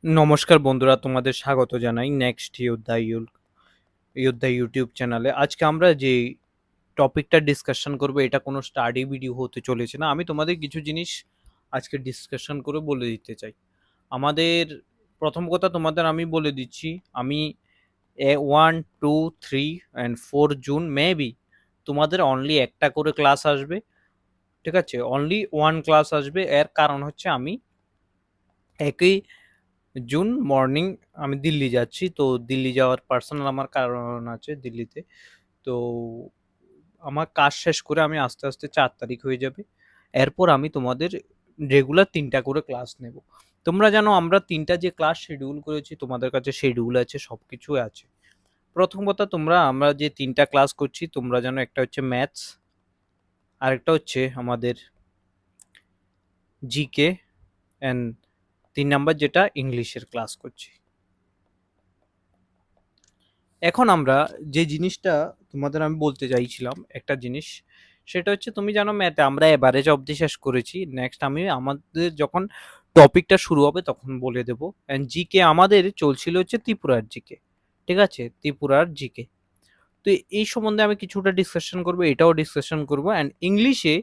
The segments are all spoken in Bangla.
নমস্কার বন্ধুরা, তোমাদের স্বাগত জানাই নেক্সট যোদ্ধা ইউটিউব চ্যানেলে। আজকে আমরা যে টপিকটা ডিসকাশন করব এটা কোনো স্টাডি ভিডিও হতে চলেছে না। আমি তোমাদের কিছু জিনিস আজকে ডিসকাশন করে বলে দিতে চাই। আমাদের প্রথম কথা তোমাদের আমি বলে দিচ্ছি, আমি 1, 2, 3 and 4 জুন মেবি তোমাদের অনলি একটা করে ক্লাস আসবে। ঠিক আছে, অনলি ওয়ান ক্লাস আসবে। এর কারণ হচ্ছে আমি একই জুন মর্নিং আমি দিল্লি যাচ্ছি। তো দিল্লি যাওয়ার পার্সোনাল আমার কারণ আছে দিল্লিতে। তো আমার কাজ শেষ করে আমি আস্তে আস্তে 4 তারিখ হয়ে যাবে। এরপর আমি তোমাদের রেগুলার 3টা করে ক্লাস নেব। তোমরা জানো আমরা 3টা যে ক্লাস শিডিউল করেছি, তোমাদের কাছে শিডিউল আছে, সব কিছু আছে। প্রথম কথা, আমরা যে 3টা ক্লাস করছি তোমরা জানো, একটা হচ্ছে ম্যাথস, আরেকটা হচ্ছে আমাদের জিকে, অ্যান্ড 3 নাম্বার যেটা ইংলিশের ক্লাস করছি। এখন আমরা যে জিনিসটা তোমাদের আমি বলতে চাইছিলাম, একটা জিনিস, সেটা হচ্ছে তুমি জানো ম্যাথে আমরা এভারেজ অবধি শেষ করেছি। নেক্সট আমি আমাদের যখন টপিকটা শুরু হবে তখন বলে দেবো। অ্যান্ড জিকে আমাদের চলছিল হচ্ছে ত্রিপুরার জিকে। ঠিক আছে, ত্রিপুরার জিকে। তো এই সম্বন্ধে আমি কিছুটা ডিসকাশন করবো, এটাও ডিসকাশন করবো। অ্যান্ড ইংলিশে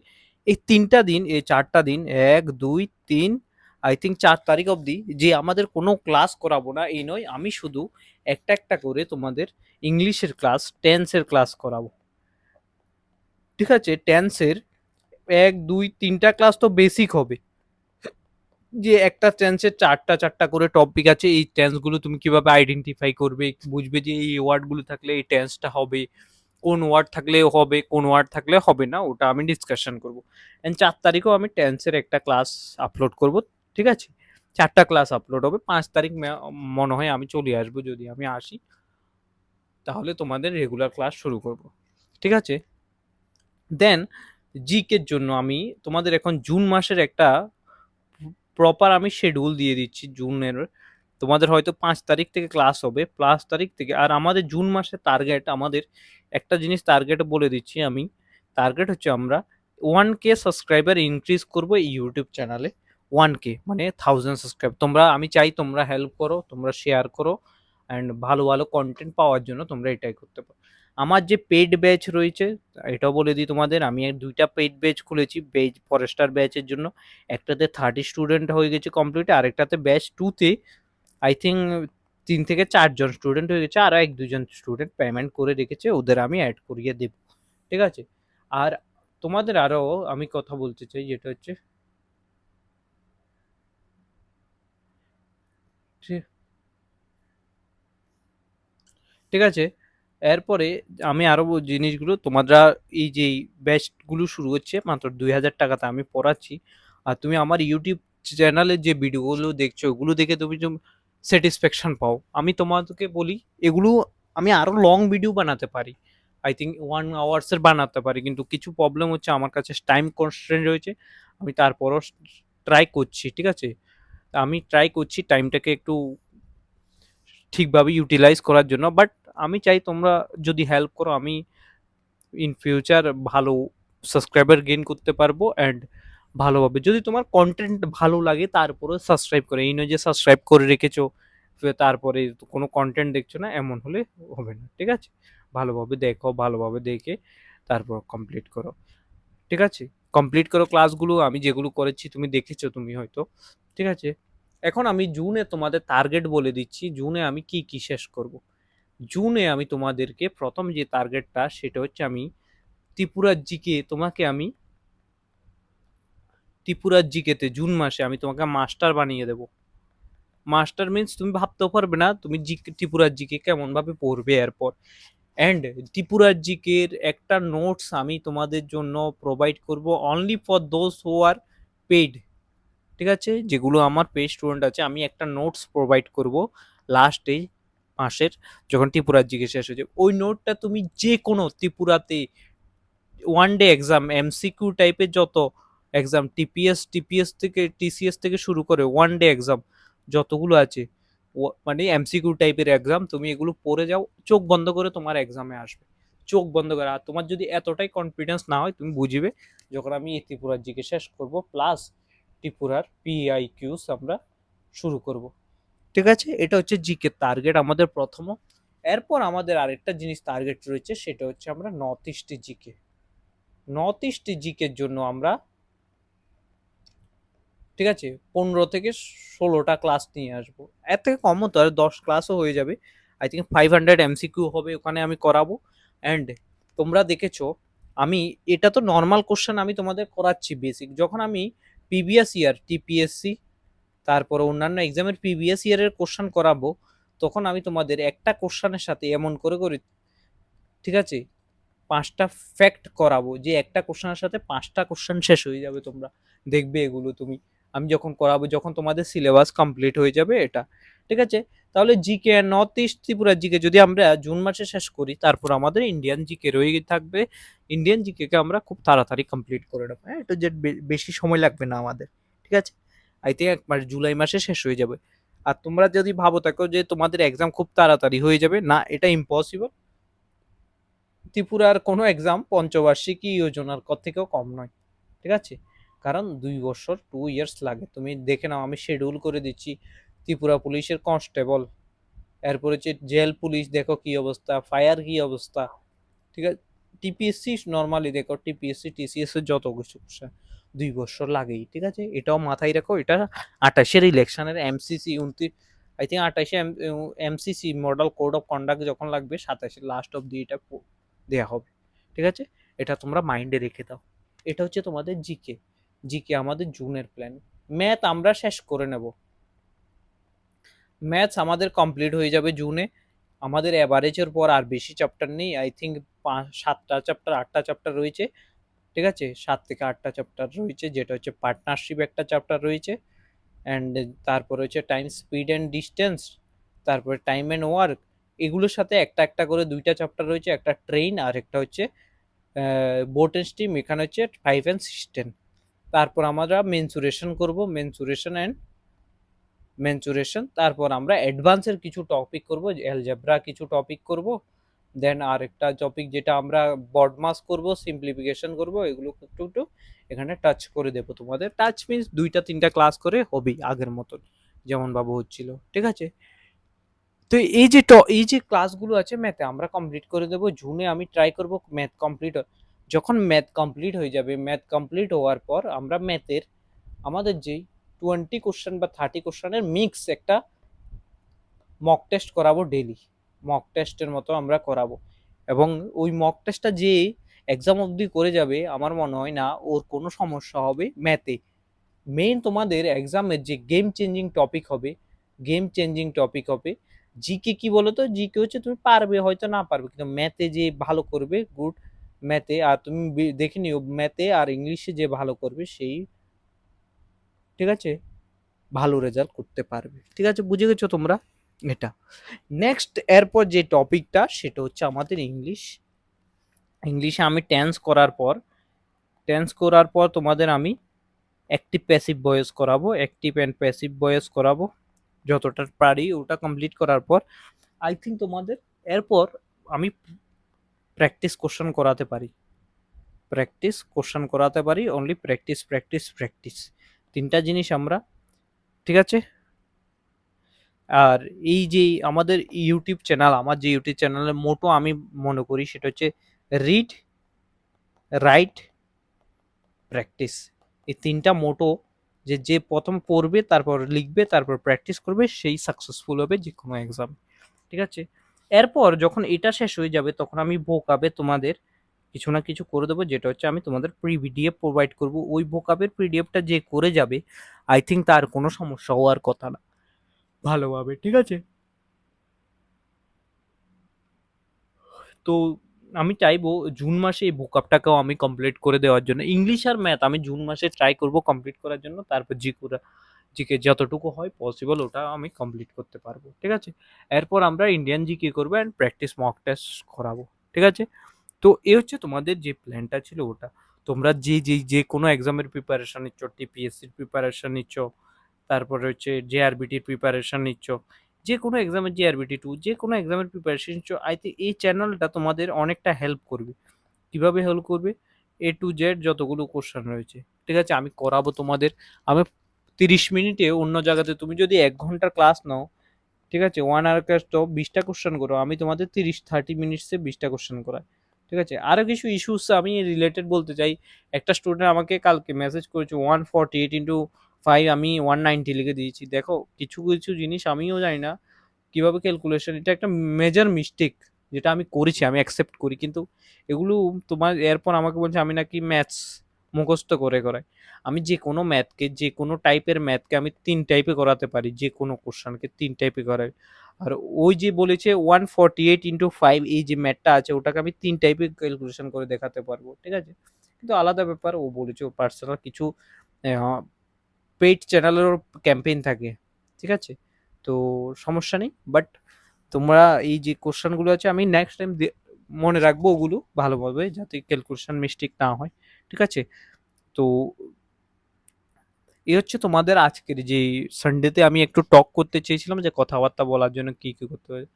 এই 3টা দিন, এই 4টা দিন, 1, 2, 3, আই থিঙ্ক 4 তারিখ অবধি যে আমাদের কোনো ক্লাস করাবো না এই নয়, আমি শুধু একটা একটা করে তোমাদের ইংলিশের ক্লাস, টেন্সের ক্লাস করাবো। ঠিক আছে, টেন্সের 1, 2, 3টা ক্লাস তো বেসিক হবে, যে একটা টেন্সের চারটা চারটা করে টপিক আছে, এই টেন্সগুলো তুমি কিভাবে আইডেন্টিফাই করবে, বুঝবে যে এই ওয়ার্ডগুলো থাকলে এই টেন্সটা হবে, কোন ওয়ার্ড থাকলে হবে, কোন ওয়ার্ড থাকলে হবে না, ওটা আমি ডিসকাশন করবো। অ্যান্ড 4 তারিখেও আমি টেন্সের একটা ক্লাস আপলোড করব। ঠিক আছে, 4টা ক্লাস আপলোড হবে। 5 তারিখ মনে হয় আমি চলে আসবো, যদি আমি আসি তাহলে তোমাদের রেগুলার ক্লাস শুরু করব। ঠিক আছে, দেন জিকের জন্য আমি তোমাদের এখন জুন মাসের একটা প্রপার আমি শিডিউল দিয়ে দিচ্ছি জুনের। তোমাদের হয়তো 5 তারিখ থেকে ক্লাস হবে, 5 তারিখ থেকে। আর আমাদের জুন মাসের টার্গেট, আমাদের একটা জিনিস টার্গেট বলে দিচ্ছি আমি। টার্গেট হচ্ছে আমরা 1K সাবস্ক্রাইবার ইনক্রিজ করবো এই ইউটিউব চ্যানেলে। 1K মানে 1000 সাবস্ক্রাইব। তোমরা, আমি চাই তোমরা হেল্প করো, তোমরা শেয়ার করো, অ্যান্ড ভালো ভালো কন্টেন্ট পাওয়ার জন্য তোমরা এটাই করতে পারো। আমার যে পেইড ব্যাচ রয়েছে, এটাও বলে দিই তোমাদের, আমি 2টা পেইড ব্যাচ খুলেছি ফরেস্টার ব্যাচের জন্য। একটাতে 30 স্টুডেন্ট হয়ে গেছে কমপ্লিট, আরেকটাতে ব্যাচ 2তে আই থিঙ্ক 3 থেকে 4 জন স্টুডেন্ট হয়ে গেছে, আরও 1-2 জন স্টুডেন্ট পেমেন্ট করে রেখেছে, ওদের আমি অ্যাড করিয়ে দেব। ঠিক আছে, আর তোমাদের আরও আমি কথা বলতে চাই, যেটা হচ্ছে ঠিক- ঠিক আছে, এরপরে আমি আরো জিনিসগুলো তোমরা, এই যে ব্যাচগুলো শুরু হচ্ছে মাত্র 2000 টাকাতে আমি পড়াচ্ছি। আর তুমি আমার ইউটিউব চ্যানেলের যে ভিডিওগুলো দেখছো ওগুলো দেখে তুমি স্যাটিসফ্যাকশন পাও। আমি তোমাদেরকে বলি, এগুলো আমি আরো লং ভিডিও বানাতে পারি, আই থিঙ্ক 1 আওয়ার্সের বানাতে পারি, কিন্তু কিছু প্রবলেম হচ্ছে, আমার কাছে টাইম কনস্ট্রেন্ট রয়েছে। আমি তারপরও ট্রাই করছি। ঠিক আছে, আমি ট্রাই করছি টাইমটাকে একটু ঠিকভাবে ইউটিলাইজ করার জন্য। বাট আমি চাই তোমরা যদি হেল্প করো, আমি ইন ফিউচার ভালো সাবস্ক্রাইবার গেইন করতে পারবো। অ্যান্ড ভালোভাবে যদি তোমার কন্টেন্ট ভালো লাগে তারপরে সাবস্ক্রাইব করে, এই নয় যে সাবস্ক্রাইব করে রেখেছো তারপরে কোনো কন্টেন্ট দেখছো না, এমন হলে হবে না। ঠিক আছে, ভালোভাবে দেখো, ভালোভাবে দেখে তারপর কমপ্লিট করো। ঠিক আছে, কমপ্লিট করো ক্লাসগুলো, আমি যেগুলো করেছি তুমি দেখেছো তুমি হয়তো। ঠিক আছে, এখন আমি জুনে তোমাদের টার্গেট বলে দিচ্ছি, জুনে আমি কি কি শেষ করব। জুনে আমি তোমাদেরকে প্রথম যে টার্গেটটা, সেটা হচ্ছে আমি ত্রিপুরার জিকে, তোমাকে আমি ত্রিপুরার জিকেতে জুন মাসে আমি তোমাকে মাস্টার বানিয়ে দেবো। মাস্টার মিন্স তুমি ভাবতেও পারবে না তুমি ত্রিপুরার জিকে কেমন ভাবে পড়বে এরপর। অ্যান্ড ত্রিপুরার জিকের একটা নোটস আমি তোমাদের জন্য প্রোভাইড করব only for those who are paid. ঠিক আছে, যেগুলো আমার পেইড স্টুডেন্ট আছে, আমি একটা নোটস প্রোভাইড করব লাস্টে মাসের, যখন ত্রিপুরার জিকে শেষ হয়ে যাবে। ওই নোটটা তুমি যে কোনো ত্রিপুরাতে ওয়ান ডে এক্সাম, এমসিকিউ টাইপের যত এক্সাম, টিপিএস থেকে টিসিএস থেকে শুরু করে ওয়ান ডে এক্সাম যতগুলো আছে, মানে এমসিকিউ টাইপের এক্সাম, তুমি এগুলো পড়ে যাও, চোখ বন্ধ করে তোমার এক্সামে আসবে। চোখ বন্ধ করে। আর তোমার যদি এতটাই কনফিডেন্স না হয়, তুমি বুঝবে যখন আমি এই ত্রিপুরার জিকে শেষ করব প্লাস ত্রিপুরার পিআই কিউস আমরা শুরু করব। ঠিক আছে? এটা হচ্ছে জিকে টার্গেট আমাদের প্রথম। এরপর আমাদের আরেকটা জিনিস টার্গেট রয়েছে, সেটা হচ্ছে আমরা north east GK. North east জিকের জন্য আমরা, ঠিক আছে, 15 থেকে 16টা ক্লাস নিয়ে আসবো। এর থেকে কম হতে পারে, 10 ক্লাসও হয়ে যাবে। আই থিঙ্ক 500 এমসিকিউ হবে ওখানে, আমি করাবো। অ্যান্ড তোমরা দেখেছো, আমি এটা তো নর্মাল কোশ্চেন আমি তোমাদের করাচ্ছি বেসিক। যখন আমি প্রিভিয়াস ইয়ার টিপিএসসি, তারপরে অন্যান্য এক্সামের প্রিভিয়াস ইয়ারের কোশ্চেন করাবো, তখন আমি তোমাদের একটা কোশ্চেনের সাথে এমন করে করে, ঠিক আছে, 5টা ফ্যাক্ট করাবো, যে একটা কোশ্চেনের সাথে 5টা কোশ্চেন শেষ হয়ে যাবে। তোমরা দেখবে এগুলো তুমি, আমি যখন করাবো, যখন তোমাদের সিলেবাস কমপ্লিট হয়ে যাবে এটা, ঠিক আছে? তাহলে GK north east Tripura GK যদি আমরা জুন মাসে শেষ করি, তারপর আমাদের ইন্ডিয়ান জিকে রয়ে থাকবে। ইন্ডিয়ান জিকে কে আমরা খুব তাড়াতাড়ি কমপ্লিট করে নেবো। হ্যাঁ, এটা যে বেশি সময় লাগবে না আমাদের, ঠিক আছে? আই থিঙ্ক একবার জুলাই মাসে শেষ হয়ে যাবে। আর তোমরা যদি ভাবো থাকো যে তোমাদের এক্সাম খুব তাড়াতাড়ি হয়ে যাবে, না, এটা ইম্পসিবল। ত্রিপুরার কোনো এক্সাম পঞ্চবার্ষিকী যোজনার থেকেও কম নয়, ঠিক আছে? কারণ 2 বছর 2 ইয়ার্স লাগে। তুমি দেখে নাও, আমি শিডিউল করে দিচ্ছি। ত্রিপুরা পুলিশের কনস্টেবল, এরপর হচ্ছে জেল পুলিশ, দেখো কি অবস্থা, ফায়ার কি অবস্থা, ঠিক আছে? টিপিএসসি নর্মালি দেখো, টিপিএসসি টিসিএস এর যত কিছু 2 বছর লাগেই, ঠিক আছে? এটাও মাথায় রাখো। এটা 28-এর ইলেকশনের এমসিসি 29, আই থিঙ্ক 28-এ MCC model code of conduct যখন লাগবে, 27-এর লাস্ট অব দি এটা দেয়া হবে, ঠিক আছে? এটা তোমরা মাইন্ডে রেখে দাও। এটা হচ্ছে তোমাদের জিকে। জিকে আমাদের জুনের প্ল্যান। ম্যাথ আমরা শেষ করে নেব। ম্যাথস আমাদের কমপ্লিট হয়ে যাবে জুনে। আমাদের অ্যাভারেজের পর আর বেশি চ্যাপ্টার নেই। আই থিঙ্ক 7টা চ্যাপ্টার 8টা চ্যাপ্টার রয়েছে, ঠিক আছে? 7 থেকে 8টা চ্যাপ্টার রয়েছে, যেটা হচ্ছে পার্টনারশিপ একটা চ্যাপ্টার রয়েছে। অ্যান্ড তারপর হচ্ছে টাইম, স্পিড অ্যান্ড ডিস্টেন্স, তারপরে টাইম অ্যান্ড ওয়ার্ক। এগুলোর সাথে একটা একটা করে 2টা চ্যাপ্টার রয়েছে, একটা ট্রেন আর একটা হচ্ছে বোট অ্যান্ড স্টিম। এখানে হচ্ছে 5 and 6 তারপর আমরা মেনসুরেশন করব, মেনসুরেশন। তারপর আমরা অ্যাডভান্সের কিছু টপিক করব, অ্যালজেব্রা কিছু টপিক করব। দেন আরেকটা টপিক যেটা আমরা বডমাস করব, সিম্পলিফিকেশন করব, এগুলো একটু একটু এখানে টাচ করে দেবো তোমাদের। টাচ মিন্স 2টা 3টা ক্লাস করে হবেই আগের মতন, যেমন বাবু হচ্ছিল, ঠিক আছে? তো এই যে ক্লাসগুলো আছে ম্যাথে, আমরা কমপ্লিট করে দেবো জুনে। আমি ট্রাই করব ম্যাথ কমপ্লিট, যখন ম্যাথ কমপ্লিট হয়ে যাবে, ম্যাথ কমপ্লিট হওয়ার পর আমরা ম্যাথের আমাদের যেই 20 কোশ্চেন বা 30 কোশ্চেনের মিক্স একটা মক টেস্ট করাবো ডেলি। মক টেস্টের মতো আমরা করাবো, এবং ওই মক টেস্টটা যে এক্সাম অবধি করে যাবে, আমার মনে হয় না ওর কোনো সমস্যা হবে ম্যাথে। মেইন তোমাদের এক্সামের যে গেম চেঞ্জিং টপিক হবে, গেম চেঞ্জিং টপিক হবে। জিকে কি বলতো, জিকে হচ্ছে তুমি পারবে হয়তো না পারবে, কিন্তু ম্যাথে যে ভালো করবে গুড ম্যাথে, আর তুমি দেখে নিও ম্যাথে আর ইংলিশে যে ভালো করবে সেই, ঠিক আছে, ভালো রেজাল্ট করতে পারবে, ঠিক আছে? বুঝে গেছো তোমরা এটা? নেক্সট এরপর যে টপিকটা, সেটা হচ্ছে আমাদের ইংলিশ। ইংলিশে আমি টেন্স করার পর তোমাদের আমি অ্যাক্টিভ প্যাসিভ ভয়েস করাবো, অ্যাক্টিভ অ্যান্ড প্যাসিভ ভয়েস করাবো যতটা পারি। ওটা কমপ্লিট করার পর আই থিঙ্ক তোমাদের এরপর আমি প্র্যাকটিস কোশ্চেন করাতে পারি। অনলি প্র্যাকটিস প্র্যাকটিস প্র্যাকটিস, 3টা জিনিস আমরা, ঠিক আছে? আর এই যে আমাদের ইউটিউব চ্যানেল, আমার যে ইউটিউব চ্যানেলের মোটো আমি মনে করি সেটা হচ্ছে রিড, রাইট, প্র্যাকটিস। এই 3টা মোটো, যে প্রথম পড়বে, তারপর লিখবে, তারপর প্র্যাকটিস করবে, সেই সাকসেসফুল হবে যে কোনো এক্সাম, ঠিক আছে? এরপর যখন এটা শেষ হয়ে যাবে, তখন আমি ভোকাবে তোমাদের কিছু না কিছু করে দেবো, যেটা হচ্ছে আমি তোমাদের পিডিএফ প্রোভাইড করব। ওই ভোকাবের পিডিএফটা যে করে যাবে, আই থিঙ্ক তার কোনো সমস্যা হওয়ার কথা না, ভালোভাবে, ঠিক আছে? তো আমি চাইবো জুন মাসে এই ভোকাবটাকেও আমি কমপ্লিট করে দেওয়ার জন্য। ইংলিশ আর ম্যাথ আমি জুন মাসে ট্রাই করব কমপ্লিট করার জন্য। তারপর জিকে যতটুকু হয় পসিবল ওটা আমি কমপ্লিট করতে পারবো, ঠিক আছে? এরপর আমরা ইন্ডিয়ান জিকে করবো অ্যান্ড প্র্যাকটিস মক টেস্ট করাবো, ঠিক আছে? তো এ হচ্ছে তোমাদের যে প্ল্যানটা ছিল ওটা। তোমরা যে কোনো এক্সামের প্রিপারেশন নিচ্ছ, টিপিএসসির প্রিপারেশন নিচ্ছ, তারপরে হচ্ছে জেআরবিটির প্রিপারেশন নিচ্ছ, যে কোনো এক্সামের জেআরবিটি 2 যে কোনো এক্সামের প্রিপারেশন নিচ্ছ, আই থিঙ্ক এই চ্যানেলটা তোমাদের অনেকটা হেল্প করবে। কিভাবে হেল্প করবে? A to Z যতগুলো কোশ্চেন রয়েছে, ঠিক আছে, আমি করাবো তোমাদের। আমি 30 মিনিটে অন্য জায়গাতে, তুমি যদি 1 ঘন্টার ক্লাস নাও, ঠিক আছে? 1 আওয়ার ক্লাস তো 20টা কোয়েশ্চেন করো। আমি তোমাদের 30 মিনিটসে 20টা কোয়েশ্চেন করাই। ঠিক আছে? আরো কিছু ইস্যুস আমি রিলেটেড বলতে চাই। একটা স্টুডেন্ট আমাকে কালকে মেসেজ করেছে 148 ইনটু 5 আমি 190 লিখে দিয়েছি। দেখো কিছু জিনিস আমিও জানি না কিভাবে ক্যালকুলেশন, এটা একটা মেজর মিস্টেক যেটা আমি করেছি, আমি অ্যাকসেপ্ট করি। কিন্তু এগুলো তোমার এরপর আমাকে বলছে আমি নাকি ম্যাথস মুখস্থ করে করাই। আমি যে কোনো ম্যাথকে, যে কোনো টাইপের ম্যাথকে আমি 3 টাইপে করাতে পারি। যে কোনো কোশ্চেনকে 3 টাইপে করাই। আর ওই যে বলেছে 148 ইনটু 5 এই যে ম্যাথটা আছে ওটাকে আমি 3 টাইপে ক্যালকুলেশন করে দেখাতে পারবো। ঠিক আছে? কিন্তু আলাদা ব্যাপার, ও বলেছে ওর পার্সোনাল কিছু পেইড চ্যানেলেরও ক্যাম্পেইন থাকে। ঠিক আছে? তো সমস্যা নেই। বাট তোমরা এই যে কোশ্চেনগুলো আছে আমি নেক্সট টাইম মনে রাখবো ওগুলো ভালোভাবে যাতে ক্যালকুলেশন মিস্টেক না হয়। ঠিক আছে? তো এই হচ্ছে তোমাদের আজকের যে সানডেতে আমি একটু টক করতে চেয়েছিলাম যে কথাবার্তা বলার জন্য কি কি করতে হয়।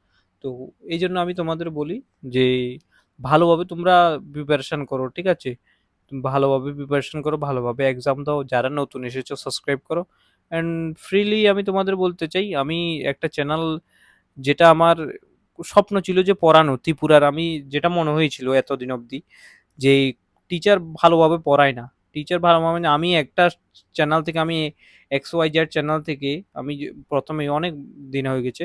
তো এই জন্য আমি তোমাদের বলি যে ভালোভাবে তোমরা প্রিপারেশন করো। ঠিক আছে? ভালোভাবে প্রিপারেশন করো, ভালোভাবে এক্সাম দাও। যারা নতুন এসেছো সাবস্ক্রাইব করো। অ্যান্ড ফ্রিলি আমি তোমাদের বলতে চাই আমি একটা চ্যানেল, যেটা আমার স্বপ্ন ছিল যে পড়ানো ত্রিপুরার, আমি যেটা মনে হয়েছিল এতদিন অবধি যে টিচার ভালোভাবে পড়ায় না। টিচার ভালোভাবে না, আমি একটা চ্যানেল থেকে আমি এক্স ওয়াই জেড চ্যানেল থেকে আমি প্রথমে অনেক দিন হয়ে গেছে,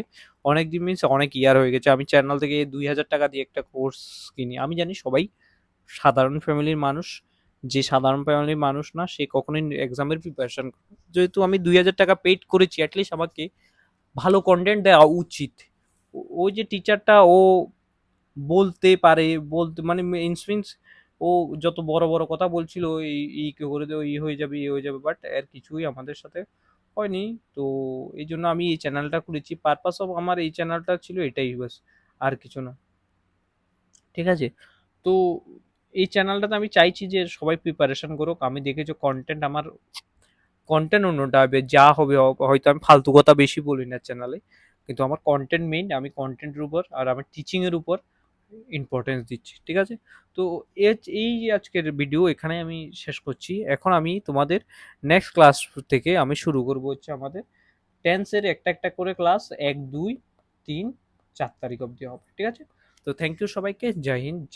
অনেক দিন মিনস অনেক ইয়ার হয়ে গেছে, আমি চ্যানেল থেকে 2000 টাকা দিয়ে একটা কোর্স কিনি। আমি জানি সবাই সাধারণ ফ্যামিলির মানুষ, যে সাধারণ ফ্যামিলির মানুষ না সে কখনোই এক্সামের প্রিপারেশন, যেহেতু আমি 2000 টাকা পেইড করেছি অ্যাটলিস্ট আমাকে ভালো কন্টেন্ট দেওয়া উচিত। ওই যে টিচারটা ও বলতে পারে, বলতে মানে মিনস ও যত বড় বড় কথা বলছিল এই এই কে করে দেবো, এই হয়ে যাবে এই হয়ে যাবে, বাট এর কিছুই আমাদের সাথে হয়নি। তো এই জন্য আমি এই চ্যানেলটা খুলেছি, পারপাস অফ আমার এই চ্যানেলটা ছিল এটাই বাস, আর কিছু না। ঠিক আছে? তো এই চ্যানেলটাতে আমি চাইছি যে সবাই প্রিপারেশন করুক। আমি দেখেছি কন্টেন্ট আমার কন্টেন্ট অন্যটা হবে, যা হবে হয়তো আমি ফালতু কথা বেশি বলি না চ্যানেলে, কিন্তু আমার কন্টেন্ট মেইন, আমি কন্টেন্টের উপর আর আমার টিচিং এর উপর ইম্পর্টেন্স দিচ্ছি। ঠিক আছে? তো এই যে আজকের ভিডিও এখানে আমি শেষ করছি। এখন আমি তোমাদের নেক্সট ক্লাস থেকে আমি শুরু করব হচ্ছে আমাদের টেন্সের একটা একটা করে ক্লাস 1 2 3 4 তারিখ অবধি হবে। ঠিক আছে? তো থ্যাংক ইউ সবাইকে, জয় হিন্দ।